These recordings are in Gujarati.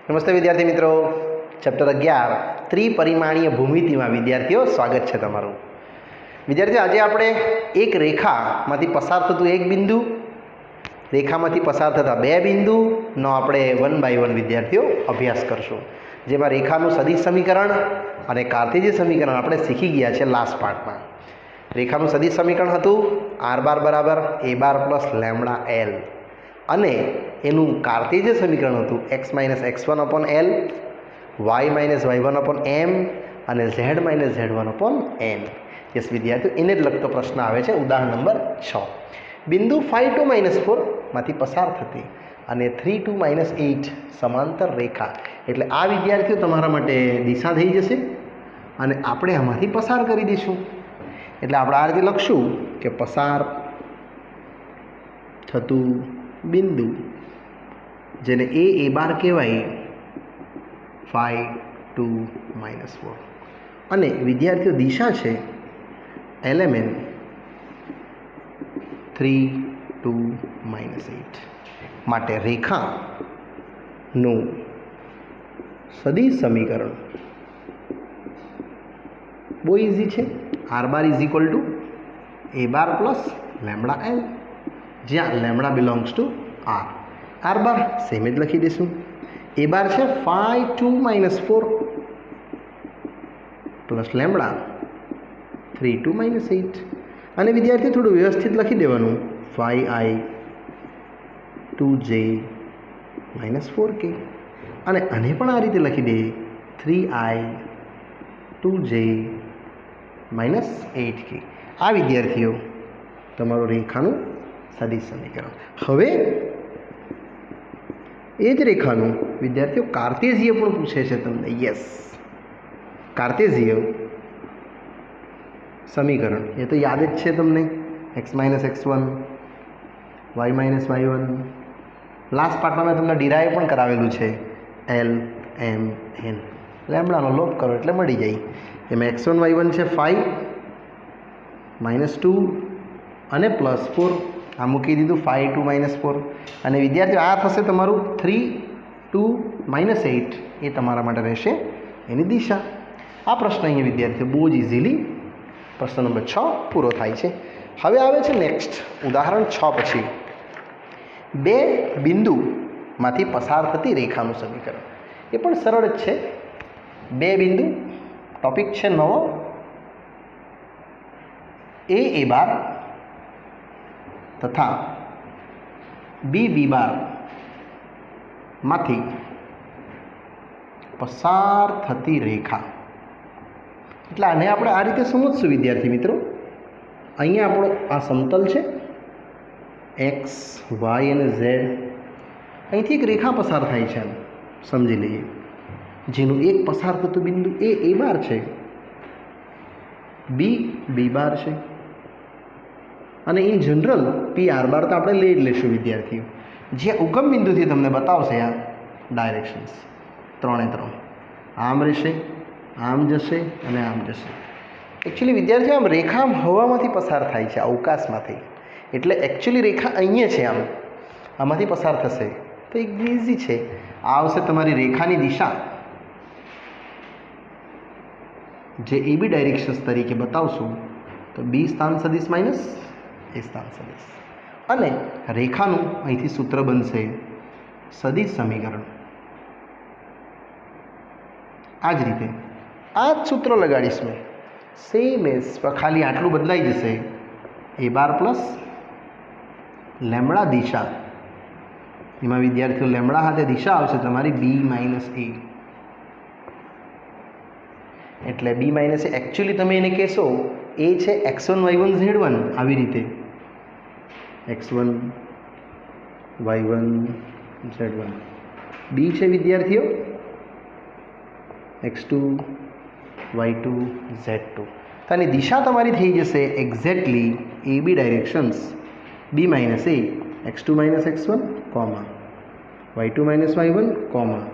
નમસ્તે વિદ્યાર્થી મિત્રો, ચેપ્ટર 11 ત્રિપરિમાણીય ભૂમિતિમાં વિદ્યાર્થીઓ સ્વાગત છે તમારું. વિદ્યાર્થીઓ, આજે આપણે એક રેખામાંથી પસાર થતું એક બિંદુ, રેખામાંથી પસાર થતા બે બિંદુનો આપણે 1 by 1 વિદ્યાર્થીઓ અભ્યાસ કરશું. જેમાં રેખાનું સદિશ સમીકરણ અને કાર્ટેશિયન સમીકરણ આપણે શીખી ગયા છે લાસ્ટ પાર્ટમાં. રેખાનું સદિશ સમીકરણ હતું r બાર બરાબર a bar plus lambda l અને એનું કાર્ટેશિયન સમીકરણ હતું x minus x1 upon l, y minus y1 upon m અને z minus z1 upon n. Yes વિદ્યાર્થીઓ, એને જ લગતો પ્રશ્ન આવે છે ઉદાહરણ નંબર 6. બિંદુ 5 2 માઇનસ 4 માંથી પસાર થતી અને 3 2 માઇનસ 8 સમાંતર રેખા. એટલે આ વિદ્યાર્થીઓ તમારા માટે દિશા થઈ જશે અને આપણે આમાંથી પસાર કરી દઈશું. એટલે આપણે આ રીતે લખશું કે પસાર થતું બિંદુ, જેને a બાર કહેવાય 5 2 માઇનસ 4, અને વિદ્યાર્થીઓ દિશા છે LMN 3 2 માઇનસ 8. માટે રેખાનું સદિશ સમીકરણ બહુ ઇઝી છે. r bar is equal to a bar plus lambda l, જ્યાં lambda belongs to r. r bar same જ લખી દઈશું. a બાર છે 5 2 માઇનસ 4 પ્લસ લેમ્બડા 3 2 માઇનસ 8. અને વિદ્યાર્થી થોડું વ્યવસ્થિત લખી દેવાનું 5i 2j માઇનસ 4k. અને આને પણ આ રીતે લખી દઈએ 3i 2j માઇનસ 8k. આ વિદ્યાર્થીઓ તમારું રેખાનું સદિશ સમીકરણ. હવે એ જ રેખાનું વિદ્યાર્થીઓ કાર્ટેશિય પણ પૂછે છે તમને. યસ, કાર્ટેશિય સમીકરણ એ તો યાદ જ છે તમને. x minus x1, y minus y1. Last પાર્ટમાં મેં તમને ડિરાઈવ પણ કરાવેલું છે. l m n લેમ્બડાનો લોપ કરો એટલે મળી જાય. એમાં x1 y1 છે 5 માઇનસ 2 અને પ્લસ 4. આ મૂકી દીધું 5 2 માઇનસ 4. અને વિદ્યાર્થીઓ આ થશે તમારું 3 2 માઇનસ 8. એ તમારા માટે રહેશે એની દિશા. આ પ્રશ્ન અહીંયા વિદ્યાર્થીઓ બહુ જ ઇઝીલી પ્રશ્ન નંબર 6 પૂરો થાય છે. હવે આવે છે નેક્સ્ટ ઉદાહરણ 6 પછી બે બિંદુમાંથી પસાર થતી રેખાનું સમીકરણ. એ પણ સરળ જ છે. બે બિંદુ, ટોપિક છે નવો, a બાર તથા b બાર માંથી પસાર થતી રેખા. એટલે આને આપણે આ રીતે સમજશું વિદ્યાર્થી મિત્રો. અહીંયા આપણો આ સમતલ છે, x y અને z. અહીંથી એક રેખા પસાર થાય છે, સમજી લઈએ. જેનું એક પસાર થતું બિંદુ a બાર છે, b બાર છે, અને ઇન જનરલ p r બાર તો આપણે લઈ જ લેશું વિદ્યાર્થીઓ. જ્યાં ઉગમ બિંદુથી તમને બતાવશે આ ડાયરેક્શન્સ 3 3 આમ રહેશે, આમ જશે અને આમ જશે. એકચ્યુઅલી વિદ્યાર્થીઓ આમ રેખા આમ હવામાંથી પસાર થાય છે, અવકાશમાંથી. એટલે એકચ્યુઅલી રેખા અહીંયા છે, આમાંથી પસાર થશે. તો એક ઇઝી છે. આ આવશે તમારી રેખાની દિશા, જે એ બી ડાયરેક્શન્સ તરીકે બતાવશું. તો બી સ્થાન સદિશ માઇનસ એ સ્થાન સદિશ. અને રેખાનું અહીંથી સૂત્ર બનશે સદિશ સમીકરણ. આ જ રીતે આ જ સૂત્ર લગાડીશ મેં, સેમ એઝ, ખાલી આટલું બદલાઈ જશે. a બાર પ્લસ લેમ્બડા દિશા, એમાં વિદ્યાર્થીઓ લેમ્બડા હાથે દિશા આવશે તમારી b માઇનસ a. એટલે b માઇનસ એ એકચ્યુઅલી તમે એને કહેશો એ છે x1 y1 z1. આવી રીતે x1 y1 z1. b છે વિદ્યાર્થીઓ x2 y2 z2. તો આની દિશા તમારી થઈ જશે exactly A B directions b minus a x2 minus x1 comma y2 minus y1 comma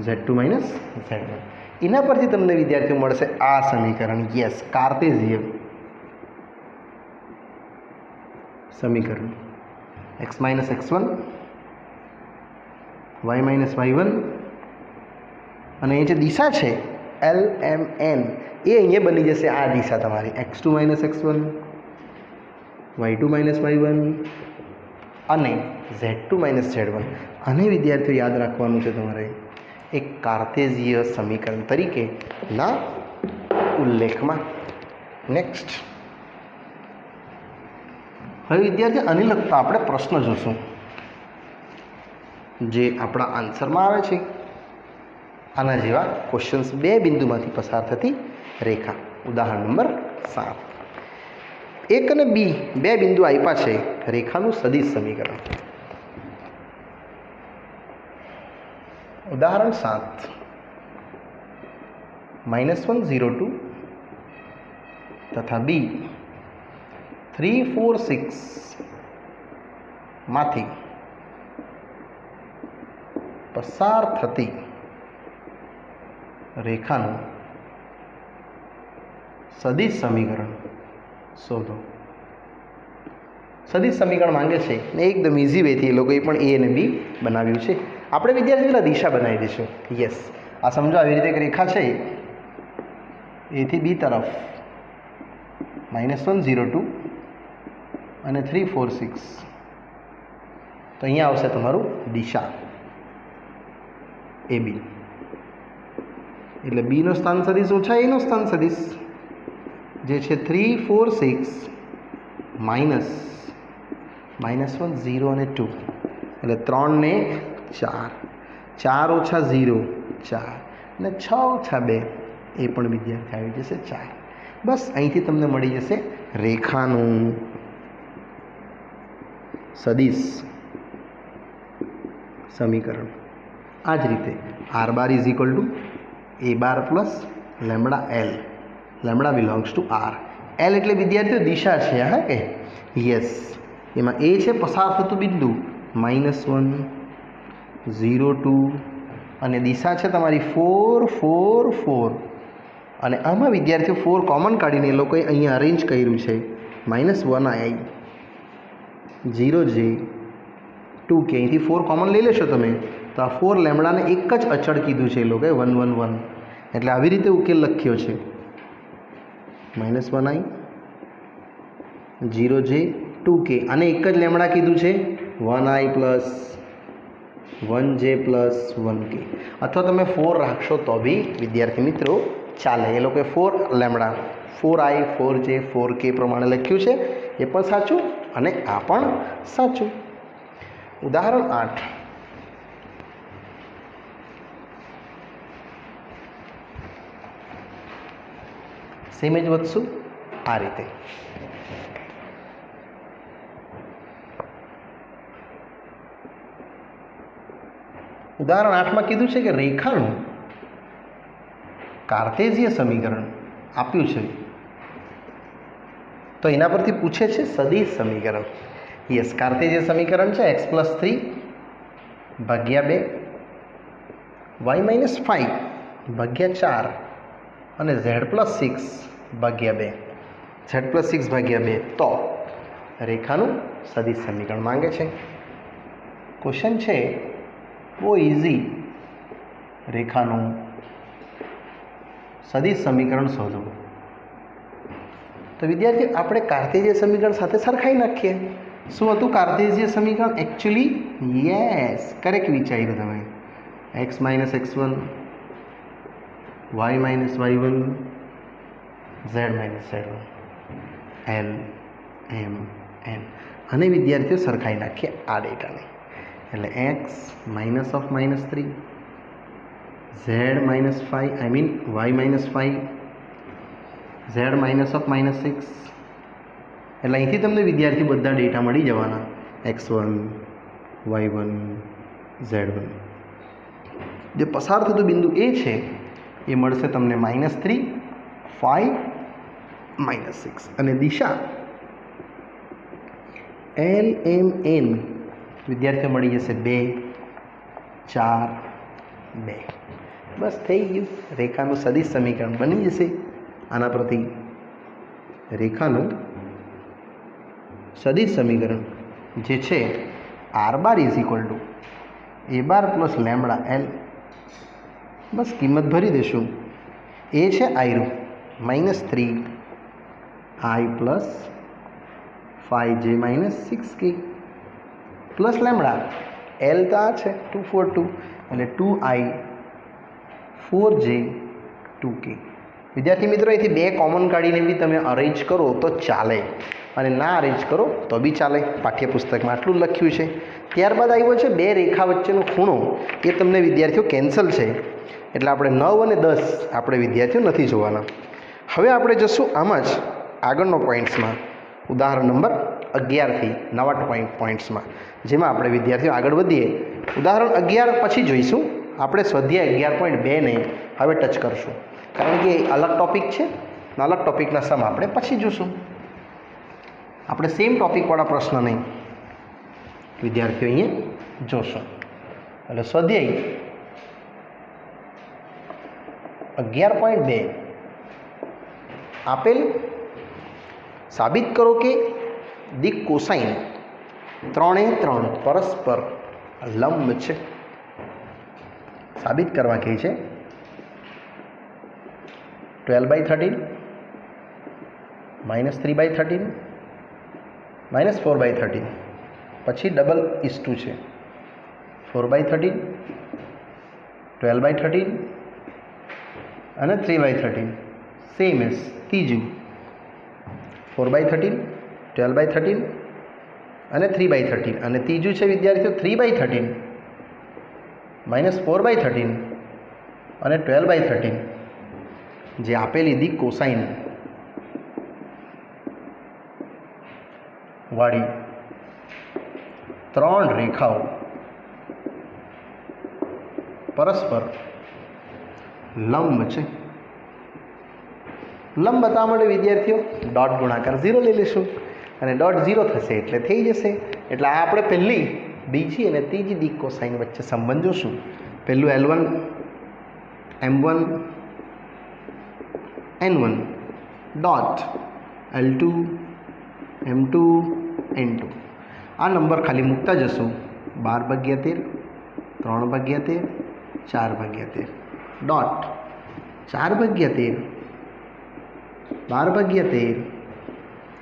z2 minus z1. એના પરથી તમને વિદ્યાર્થીઓ મળશે આ સમીકરણ. યસ, કાર્ટેશિય સમીકરણ. x minus x1 y minus y1 અને એ જે દિશા છે LMN એ અહીંયા બની જશે આ દિશા તમારી x2 - x1 y2 - y1 અને z2 - z1. આને વિદ્યાર્થીઓ યાદ રાખવાનું છે તમારે એક કાર્તેઝીય સમીકરણ તરીકેના ઉલ્લેખમાં. નેક્સ્ટ, હવે વિદ્યાર્થી આને લગતા આપણે પ્રશ્ન જોશું જે આપણા આન્સરમાં આવે છે. આના જેવા ક્વેશ્ચન્સ બે બિંદુમાંથી પસાર થતી રેખા. ઉદાહરણ નંબર 7. 1 અને B બે બિંદુ આપ્યા છે. રેખાનું સદિશ સમીકરણ. ઉદાહરણ 7. -1 0 2 તથા B 3 4 6 માંથી પસાર થતી રેખાનું સદિશ સમીકરણ શોધો. સદિશ સમીકરણ માંગે છે ને એકદમ ઇઝી વેથી એ લોકોએ પણ A અને B બનાવ્યું છે. આપણે વિદ્યાર્થી પેલા દિશા બનાવી દઈશું. યસ, આ સમજો આવી રીતે એક રેખા છે A થી B તરફ -1 0 2 અને 3 4 6. તો અહીંયા આવશે તમારું દિશા AB. એટલે B નો સ્થાન સદિશ ઓછા A નો સ્થાન સદિશ જે છે 3 4 6 -1 0 અને 2 એટલે 3 ને 4, 4 ઓછા 0 4 અને 6 ઓછા 2 એ પણ વિદ્યાર્થી આવી જશે 4. બસ અહીંથી તમને મળી જશે રેખાનું સદિશ સમીકરણ. આ જ રીતે r bar = a bar plus lambda l. Lambda belongs to r. l એટલે વિદ્યાર્થીઓ દિશા છે. હા કે યસ, એમાં a છે પસાર થતું બિંદુ -1 0 2 અને દિશા છે તમારી 4 4 4 અને આમાં વિદ્યાર્થીઓ 4 કોમન કાઢીને એ લોકોએ અહીંયા અરેન્જ કર્યું છે -1i 0j 2k. અહીંથી 4 કોમન લઈ લેશો તમે તો આ 4 લેમ્બડાને એક જ અચળ કીધું છે એ લોકોએ 1 1 1. એટલે આવી રીતે ઉકેલ લખ્યો છે -1i 0j 2k. આને એક જ લેમ્બડા કીધું છે 1i plus 1j plus 1k. અથવા તમે 4 રાખશો તો બી વિદ્યાર્થી મિત્રો ચાલે. એ લોકોએ 4 લેમ્બડા 4i 4j 4k પ્રમાણે લખ્યું છે. એ પણ સાચું અને આ પણ સાચું. ઉદાહરણ 8. સેમ જ વધશું આ રીતે. ઉદાહરણ 8માં કીધું છે કે રેખાનું કાર્તેઝીય સમીકરણ આપ્યું છે તો એના પરથી પૂછે છે સદિશ સમીકરણ. યસ, કાર્તેઝીય સમીકરણ છે x + 3 ભાગ્યા 2 y - 5 ભાગ્યા 4 અને z + 6 ભાગ્યા 2. z + 6 ભાગ્યા 2 તો રેખાનું સદિશ સમીકરણ માંગે છે. ક્વેશ્ચન છે બહુ ઇઝી. રેખાનું સદિશ સમીકરણ શોધો. તો વિદ્યાર્થી આપણે કાર્તેઝીય સમીકરણ સાથે સરખાઈ નાખીએ. શું હતું કાર્તેઝીય સમીકરણ? એકચ્યુઅલી યસ, કરેક્ટ વિચાર્યું તમે. x - x1 y - y1 z - z1 l m n. અને વિદ્યાર્થીઓ સરખાઈ નાખીએ આ ડેટાને. એટલે x - -3 z - 5 y - 5 z - -6. એટલે અહીંથી તમને વિદ્યાર્થી બધા ડેટા મળી જવાના x1 y1 z1. જે પસાર થતું બિંદુ એ છે એ મળશે તમને -3 5 -6 અને દિશા l m n વિદ્યાર્થીઓ મળી જશે 2 4 2. બસ થઈ ગયું. રેખાનું સદિશ સમીકરણ બની જશે. આના પરથી રેખાનું સદિશ સમીકરણ જે છે r bar = a bar plus lambda l બસ કિંમત ભરી દઈશું. એ છે આયરું -3 i plus 5j -6k plus lambda L તો આ છે 242 એટલે 2i 4j 2k. વિદ્યાર્થી મિત્રો અહીંથી 2 કોમન કાઢીને બી તમે અરેન્જ કરો તો ચાલે અને ના અરેન્જ કરો તો બી ચાલે. પાઠ્યપુસ્તકમાં આટલું જ લખ્યું છે. ત્યારબાદ આવ્યો છે 2 રેખા વચ્ચેનો ખૂણો. એ તમને વિદ્યાર્થીઓ કેન્સલ છે એટલે આપણે 9 અને 10 આપણે વિદ્યાર્થીઓ નથી જોવાના. હવે આપણે જશું આમાં જ આગળનો પોઈન્ટ્સમાં, ઉદાહરણ નંબર 11થી નવા પોઈન્ટ્સમાં, જેમાં આપણે વિદ્યાર્થીઓ આગળ વધીએ. ઉદાહરણ 11 પછી જોઈશું. આપણે સ્વાધ્યાય 11.2ને હવે ટચ કરશું, કારણ કે અલગ ટૉપિક છે. અલગ ટૉપિકના સમ આપણે પછી જોશું. આપણે સેમ ટૉપિકવાળા પ્રશ્ન નહીં વિદ્યાર્થીઓ અહીંયા જોશું. એટલે સ્વાધ્યાય 11.2 આપેલ સાબિત કરો કે દિક કોસાઇન 3 પરસ્પર લંબ છે. સાબિત કરવા કહે છે. 12/13 -3/13 -4/13 પછી ડબલ ઈસ્ટુ છે. 4/13 12/13 અને 3/13 સેમ એઝ ત્રીજું 4/13 12/13 અને 3/13 અને ત્રીજું છે વિદ્યાર્થીઓ 3/13 -4/13 અને 12/13 જે આપેલી દી કોસાઇન વાળી 3 રેખાઓ પરસ્પર લંબ છે. લંબ બતાવવા માટે વિદ્યાર્થીઓ ડોટ ગુણાકાર 0 લઈ લઈશું અને ડોટ 0 થશે એટલે થઈ જશે. એટલે આ આપણે પહેલી, બીજી અને ત્રીજી દિક કોસાઇન વચ્ચે સંબંધ જોશું. પહેલું L1 M1 N1 dot L2 M2 N2. આ નંબર ખાલી મૂકતા જશું. 12/13 3/13 4/13 ડોટ 4/13 12/13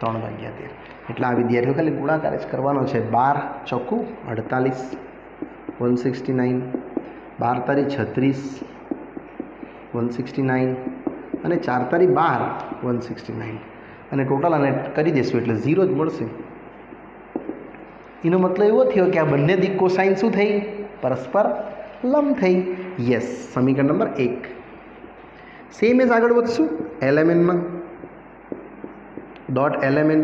3/13. એટલે આ વિદ્યાર્થીઓ ખાલી ગુણાકાર જ કરવાનો છે. 12 ચોખ્ખું 48 169 12 તારી 36 169 અને 4 તારી 12 169 અને ટોટલ આને કરી દઈશું એટલે 0 જ મળશે. એનો મતલબ એવો થયો કે આ બંને દિક કોસાઇન શું થઈ? પરસ્પર લંબ થઈ. યસ, સમીકરણ નંબર 1. સેમ એઝ આગળ વધશું એલએમએનમાં. ડોટ એલએમએન.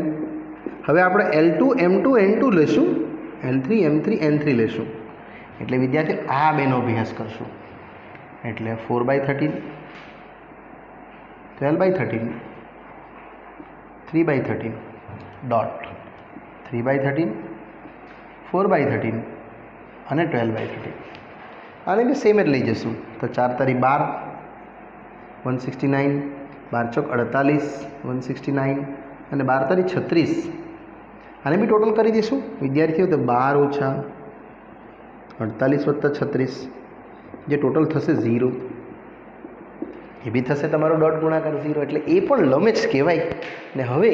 હવે આપણે L2 M2 N2 લેશું, L3 M3 N3 લેશું. એટલે વિદ્યાર્થી આ બેનો અભ્યાસ કરશું. એટલે 4/13 12/13 3/13 ડોટ 3/13 4/13 અને 12/13. આને બી સેમ જ લઈ જશું. તો 4 તારી 12 169 12 ચોક 48 169 અને 12 તારી 36. આને બી ટોટલ કરી દઈશું વિદ્યાર્થીઓ. તો 12 - 48 + 36 જે ટોટલ થશે 0. એ બી થશે તમારો ડોટ ગુણાકાર 0. એટલે એ પણ લંબ જ કહેવાય. ને હવે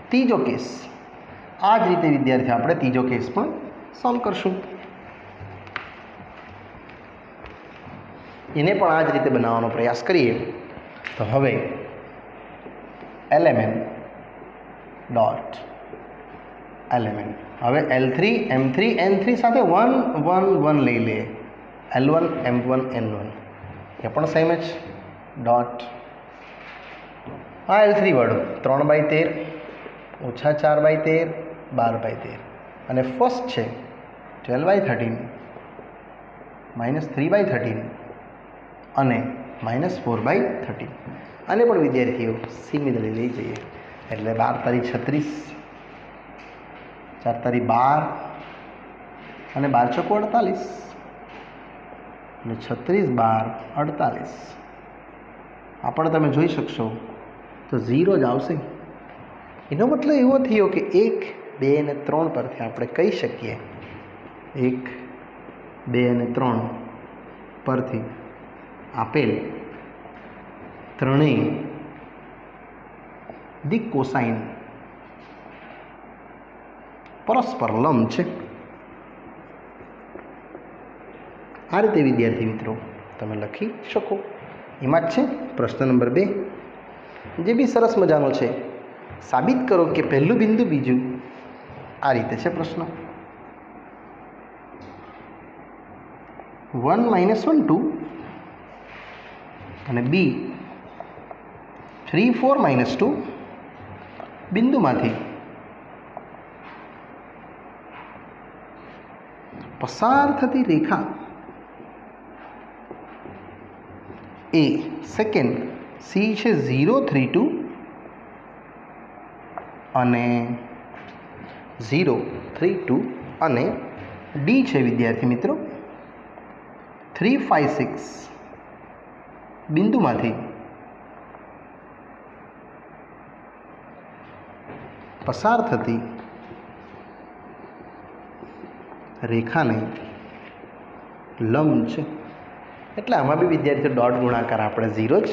ત્રીજો કેસ આ જ રીતે વિદ્યાર્થી આપણે ત્રીજો કેસ પણ સોલ્વ કરશું. એને પણ આ જ રીતે બનાવવાનો પ્રયાસ કરીએ. તો હવે LMN ડોટ LMN. હવે L3 M3 N3 સાથે 1 1 1 લઈ લઈએ. L1 M1 N1 એ પણ સેમ જ ડોટ આ L3 વાળું 3/13 ઓછા 4/13 12/13 અને ફર્સ્ટ છે 12/13 -3/13 અને -4/13. આને પણ વિદ્યાર્થીઓ સિમિલરલી લઈ જઈએ. એટલે 12 તારી 36 4 તારી 12 અને 12 ચોક 48 અને 36 12 48. આ પણ તમે જોઈ શકશો તો 0 જ આવશે. એનો મતલબ એવો થયો કે 1 2 અને 3 પરથી આપણે કહી શકીએ 1 2 અને 3 પરથી આપેલ ત્રણેય દિક કોસાઇન પરસ્પર લંબ છે. આ રીતે વિદ્યાર્થી મિત્રો તમે લખી શકો. એમાં જ છે પ્રશ્ન નંબર 2, જે બી સરસ મજાનો છે. સાબિત કરો કે પહેલું બિંદુ બીજું. આ રીતે છે પ્રશ્ન. 1 - 1 2 અને બી 3 4 - 2 બિંદુમાંથી પસાર થતી રેખા એ સેકન્ડ સી છે 0 3 2 અને 0 3 2 અને ડી છે વિદ્યાર્થી મિત્રો 3 5 6 બિંદુમાંથી પસાર થતી રેખાને લંબ છે. એટલે આમાં બી વિદ્યાર્થીઓ ડોટ ગુણાકાર આપણે 0 જ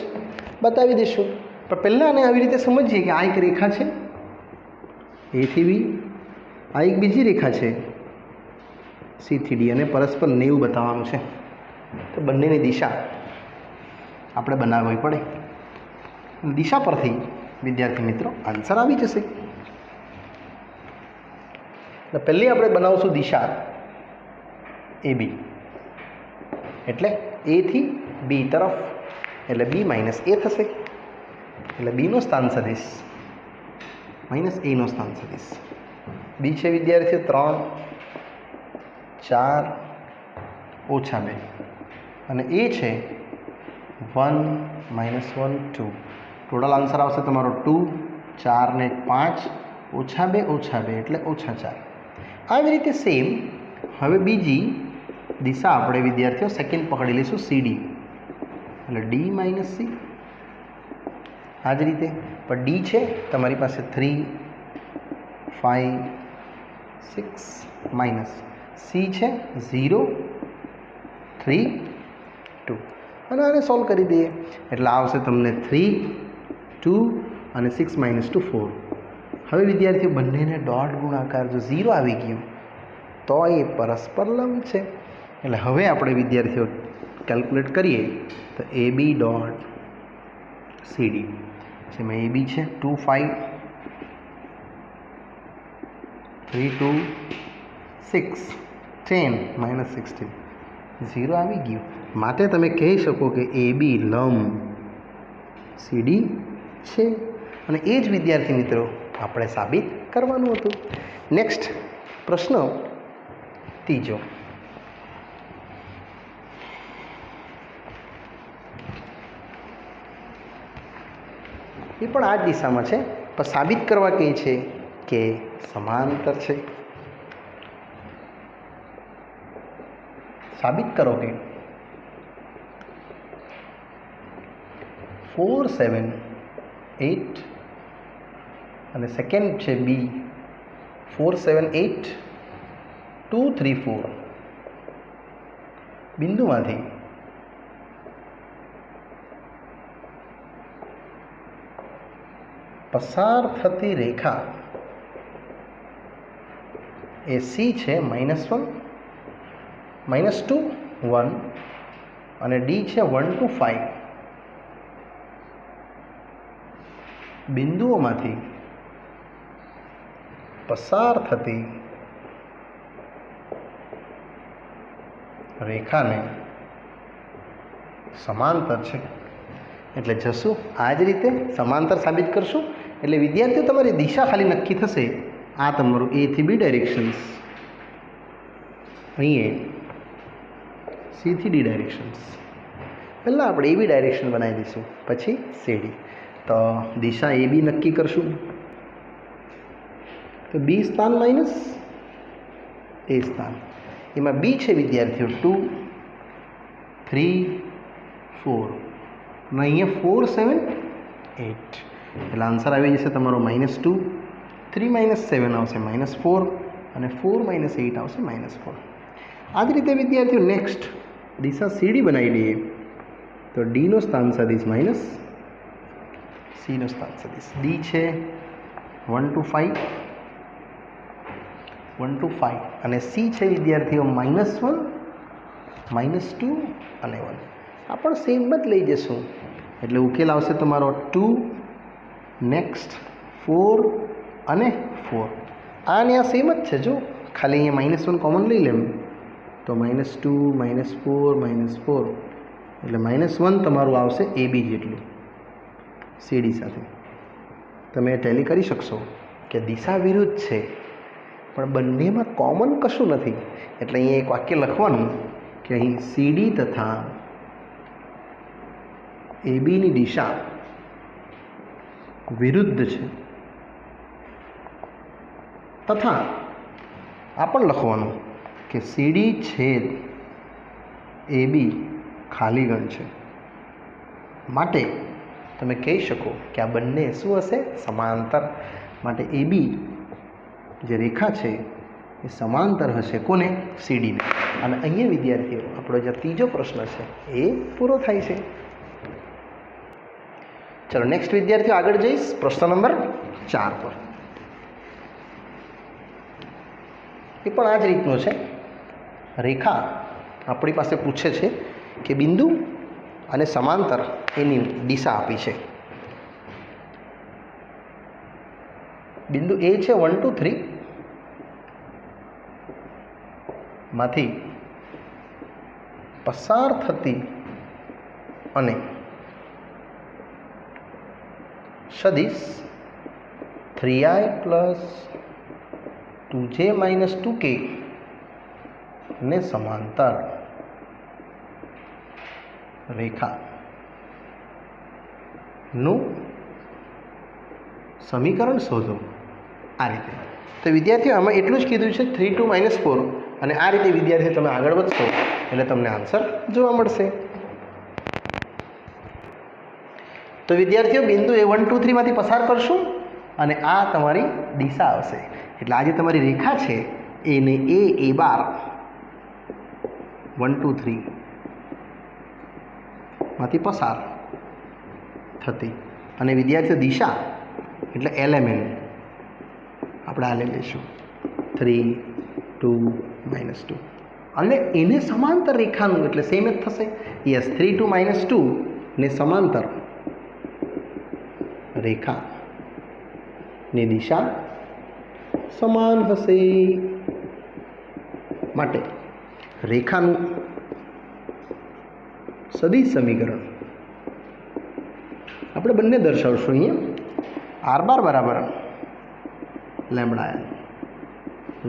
બતાવી દઈશું. પણ પહેલાં આને આવી રીતે સમજીએ કે આ એક રેખા છે એ થી બી, આ એક બીજી રેખા છે સી થી ડી, અને પરસ્પર 90 બતાવવાનું છે. તો બંનેની દિશા આપણે બનાવવી પડે. દિશા પરથી વિદ્યાર્થી મિત્રો આન્સર આવી જશે. પહેલી આપણે બનાવશું દિશા એ બી, એટલે એ થી બી તરફ, એટલે બી માઇનસ એ થશે. એટલે બીનો સ્થાન સદીશ માઇનસ એનો સ્થાન સદીશ. બી છે વિદ્યાર્થીઓ 3 4 ઓછા 2 અને એ છે 1 - 1 2. ટોટલ આન્સર આવશે તમારો 2 4 ને 5 ઓછા 2 એટલે ઓછા 4. આવી રીતે સેમ હવે બીજી દિશા આપણે વિદ્યાર્થીઓ સેકન્ડ પકડી લઈશું સીડી, એટલે ડી માઇનસ સી. આ જ રીતે પણ ડી છે તમારી પાસે 3 5 6 માઇનસ સી છે 0 3 2 અને આને સોલ્વ કરી દઈએ એટલે આવશે તમને 3 2 અને 6 - 2 4. હવે વિદ્યાર્થીઓ બંનેને ડોટ ગુણાકાર જો 0 આવી ગયું તો એ પરસ્પર લંબ છે. એટલે હવે આપણે વિદ્યાર્થીઓ કેલ્ક્યુલેટ કરીએ તો એ બી ડોટ સી ડી, જેમાં એ બી છે 2 5 3 2 6 10 - 16 0 આવી ગયું. માટે તમે કહી શકો કે એ બી લંબ સી ડી છે. અને એ જ વિદ્યાર્થી મિત્રો આપણે સાબિત કરવાનું હતું. નેક્સ્ટ પ્રશ્ન ત્રીજો. એ પણ આ જ દિશામાં છે, પણ સાબિત કરવા કહે છે કે સમાંતર છે. સાબિત કરો કે 4 7 8 અને સેકન્ડ છે બી 4 7 8 2 3 4 બિંદુમાંથી પસાર થતી રેખા એ સી છે -1 -2 1 અને ડી છે 1 2 5 બિંદુઓમાંથી પસાર થતી રેખાને સમાંતર છે. એટલે જશું આ જ રીતે સમાંતર સાબિત કરશું. એટલે વિદ્યાર્થીઓ તમારી દિશા ખાલી નક્કી થશે. આ તમારું એ થી બી ડાયરેક્શન્સ, અહીંયા સી થી ડી ડાયરેક્શન્સ. પહેલાં આપણે એ બી ડાયરેક્શન બનાવી દઈશું, પછી સીડી. તો દિશા એ બી નક્કી કરશું તો બી સ્થાન માઇનસ એ સ્થાન. એમાં બી છે વિદ્યાર્થીઓ 2 3 4 અને અહીંયા 4 7 8 એટલે આન્સર આવી જશે તમારો -2. 3 - 7 આવશે -4 અને 4 - 8 આવશે -4. આ જ રીતે વિદ્યાર્થીઓ નેક્સ્ટ દિશા સીડી બનાવી લઈએ. તો ડીનો સ્થાન સદિશ માઇનસ સીનો સ્થાન સદિશ. ડી છે 1 to 5 અને સી છે વિદ્યાર્થીઓ -1 -2 અને 1. આ પણ સેમ જ લઈ જશું એટલે ઉકેલ આવશે તમારો 2 નેક્સ્ટ 4 અને 4. આ ને આ સેમ જ છે. જો ખાલી અહીંયા -1 કોમન લઈ લેમ તો -2 -4 -4 એટલે -1 તમારું આવશે AB જેટલું CD સાથે. તમે ટેલી કરી શકશો કે દિશા વિરુદ્ધ છે પણ બંનેમાં કોમન કશું નથી એટલે અહીંયા એક વાક્ય લખવાનું કે અહીં CD તથા ABની દિશા વિરુદ્ધ છે તથા આ પણ લખવાનું કે CD છેદ AB ખાલી ગણ છે. માટે તમે કહી શકો કે આ બંને શું હશે? સમાંતર. માટે AB જે રેખા છે એ સમાંતર હશે કોને? CDને. અને અહીંયા વિદ્યાર્થીઓ આપણો જે ત્રીજો પ્રશ્ન છે એ પૂરો થાય છે. ચલો નેક્સ્ટ વિદ્યાર્થીઓ આગળ જઈશ પ્રશ્ન નંબર 4 પર. એ પણ આ જ રીતનો છે. રેખા આપણી પાસે પૂછે છે કે બિંદુ અને સમાંતર એની દિશા આપી છે. બિંદુ એ છે 1 2 3 માંથી પસાર થતી અને સદિશ 3i + 2j - 2k ને સમાંતર રેખાનું સમીકરણ શોધો. આ રીતે. તો વિદ્યાર્થીઓ આમાં એટલું જ કીધું છે 3 2 - 4 અને આ રીતે વિદ્યાર્થીઓ તમે આગળ વધશો એટલે તમને આન્સર જોવા મળશે. તો વિદ્યાર્થીઓ બિંદુ એ 1 2 3 માંથી પસાર કરશું અને આ તમારી દિશા આવશે. એટલે આ જે તમારી રેખા છે એને A બાર 1 2 3 માંથી પસાર થતી અને વિદ્યાર્થીઓ દિશા એટલે LMN આપણે આ લઈ લઈશું 3 2 -2 અને એને સમાંતર રેખાનું એટલે સેમ જ થશે. યસ 3 2 -2 ને સમાંતર રેખાની દિશા સમાન હશે. માટે રેખાનું સદિશ સમીકરણ આપણે બંને દર્શાવશું. અહીંયા R બાર બરાબર lambda L,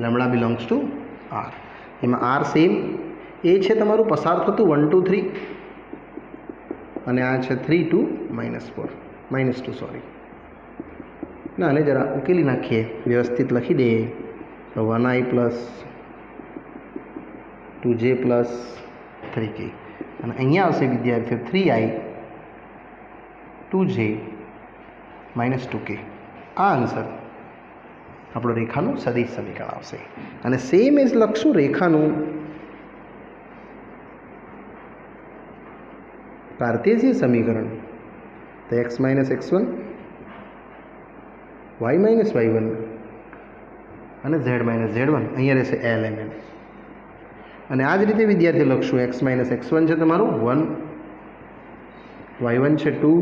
lambda belongs to R. એમાં R સેમ એ છે તમારું પસાર થતું 1 2 3 અને આ છે 3 2 -2 સોરી. ના આને જરા ઉકેલી નાખીએ, વ્યવસ્થિત લખી દઈએ તો 1i + 2j + 3k અને અહીંયા આવશે વિદ્યાર્થીઓ 3i 2j - 2k. આ આન્સર આપણો રેખાનું સદિશ સમીકરણ આવશે. અને સેમ એજ લખશું રેખાનું કાર્તેશીય સમીકરણ. તો x - x1 y - y1 અને z - z1 અહીંયા રહેશે LMN. અને આ જ રીતે વિદ્યાર્થી લખશું x - x1 છે તમારું 1, y1 છે 2,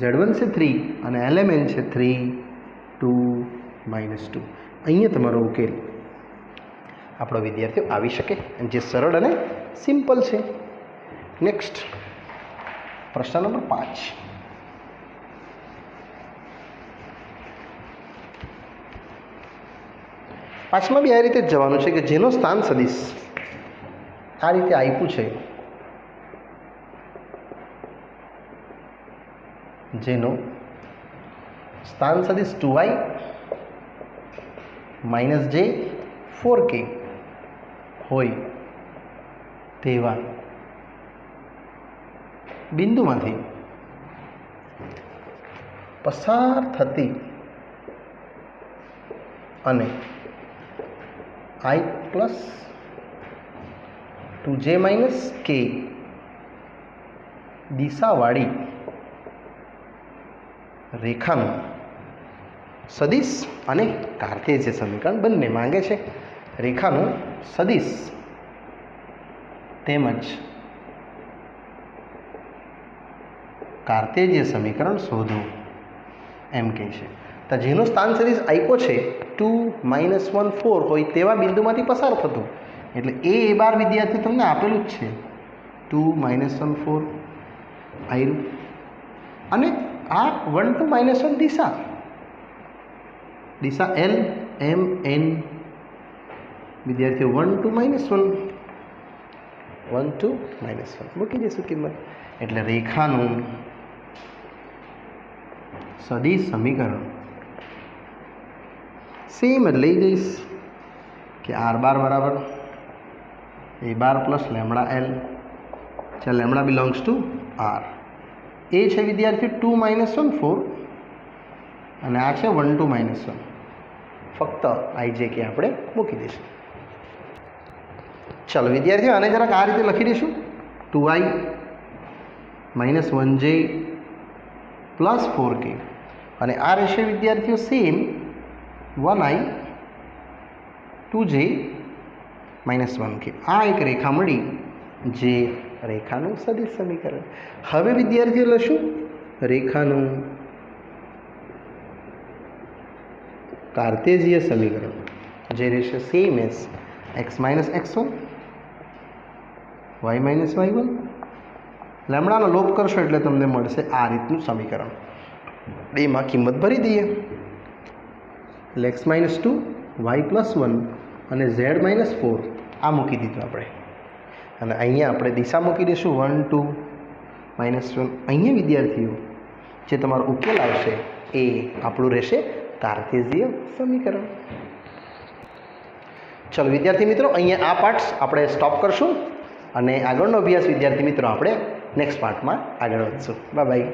z1 છે 3 અને LMN છે 3 2 -2. અહીંયા તમારો ઉકેલ આપણો વિદ્યાર્થીઓ આવી શકે જે સરળ અને સિમ્પલ છે. નેક્સ્ટ પ્રશ્ન નંબર 5. પાંચમાં બી આ રીતે જ જવાનું છે કે જેનો સ્થાન સદિશ આ રીતે આપ્યું છે, જેનો સ્થાન સદિશ 2i - j 4k હોય તેવા બિંદુમાંથી પસાર થતી અને i + 2j - k દિશાવાળી રેખાનું સદિશ અને કાર્તેજ્ય સમીકરણ બંને માંગે છે. રેખાનું સદિશ તેમજ કાર્તેજ્ય સમીકરણ શોધો એમ કહે છે. તો જેનો સ્થાન સદિશ આપ્યો છે 2 - 1 4 હોય તેવા બિંદુમાંથી પસાર થતું, એટલે એ બાર વિદ્યાર્થી તમને આપેલું જ છે 2 - 1 4 આવ્યું. અને આ 1 to -1 Disha L M N વિદ્યાર્થીઓ 1 to -1 મૂકી દઈશું કિંમત. એટલે રેખાનું સદિશ સમીકરણ સેમ જ લઈ જઈશ કે r બાર બરાબર a bar plus lambda l, ચાલ લેમડા બિલોંગ્સ ટુ r. એ છે વિદ્યાર્થીઓ 2 - 1 4 અને આ છે 1 to -1. ફક્ત IJK આપણે મૂકી દઈશું. ચાલો વિદ્યાર્થીઓ આને જરાક આ રીતે લખી દઈશું 2i - 1j પ્લસ 4k અને આ રહેશે વિદ્યાર્થીઓ સેમ 1i 2j - 1k. આ એક રેખા મળી જે રેખાનું સદિશ સમીકરણ. હવે વિદ્યાર્થીઓ લઈશું રેખાનું કાર્તેજ્ય સમીકરણ જે રહેશે same as x - x1 y - y1. લેમડાનો લોપ કરશો એટલે તમને મળશે આ રીતનું સમીકરણ. બેમાં કિંમત ભરી દઈએ એટલે x - 2 y + 1 અને z - 4 આ મૂકી દીધું આપણે. અને અહીંયા આપણે દિશા મૂકી દઈશું 1 2 -1. અહીંયા વિદ્યાર્થીઓ જે તમારો ઉકેલ આવશે એ આપણું રહેશે કાર્તેજ્ય સમીકરણ. ચલો વિદ્યાર્થી મિત્રો અહીંયા આ પાર્ટ્સ આપણે સ્ટોપ કરશું અને આગળનો અભ્યાસ વિદ્યાર્થી મિત્રો આપણે નેક્સ્ટ પાર્ટમાં આગળ વધશું. Bye bye.